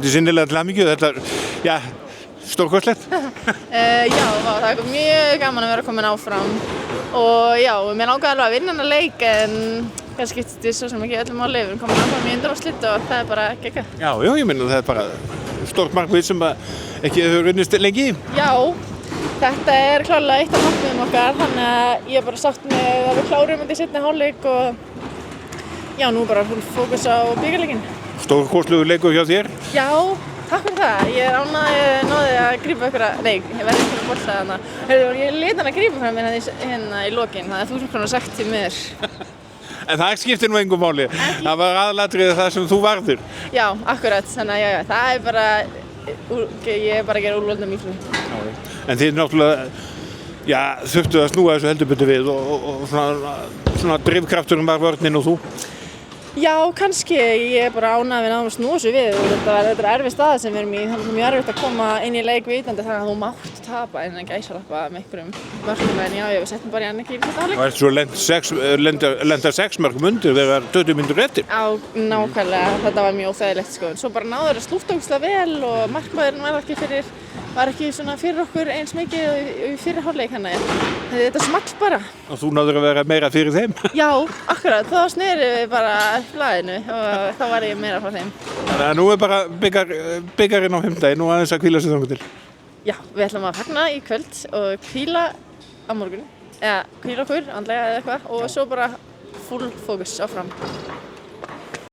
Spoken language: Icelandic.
Sinnilega til hamingju, þetta stórkostlegt. Já, það er mjög gaman að vera komin áfram og já, mér langaði alveg að vinna þennan leik en það skiptir svo sem ekki öllum máli, við erum komin áfram í undanúrslit og það er bara geggjað. Já, ég meina það er bara stórt markmið sem ekki hefur unnist lengi. Já, þetta er klárlega eitt af markmiðum okkar, þannig að ég er bara sátt með að við klárum þetta í seinni hálfleik og já, nú bara fókus á bikarleikinn. Stórkostlegur leikur hjá þér. Já, takk fyrir það. Ég er ánægð að ég náði að grípa ég verði einhverja bolta þarna. Ég lét hann að grípa frá mér hérna í lokin, það er 1000 krónur sagt til mér. En það skiptir nú engum máli. Það var aðalatriðið það sem þú varðir. Já, akkurat. Þannig að það er bara, ég er bara að gera úrvöldum miklu. En þið náttúrulega, þurftu að snúa þessu heldur betur við og svona drifkrafturinn var vörnin og þú? Já, kannski. Ég er bara ánægð að við náðum að snúa þessu við og þetta er erfið staða sem við erum í. Það er mjög erfitt að koma inn í leik vitandi þannig að þú mátt tapa en ekki æsarappa með einhverjum mörkum en já, við settum bara í annað ekki í þetta hálfleik. Og svo lenda 6 mörkum undir þegar 20 mínútur eftir. Já, nákvæmlega. Þetta var mjög óþægilegt sko. Svo bara náður að slúta ógeðslega vel og markmaðurinn var ekki svona fyrir okkur eins mikið í fyrri hálfleik þannig að þetta small bara. Og þú náður að vera meira fyrir þeim? Já, akkurat. Þá snerið við bara blaðinu og þá var ég meira frá þeim. Þannig að nú er bara bikarinn á fimmtudaginn og aðeins að hvíla sig þangað til. Já, við ætlum að fagna í kvöld og hvíla á morgun. Eða hvíla okkur, andlega eða eitthvað og svo bara full fókus áfram.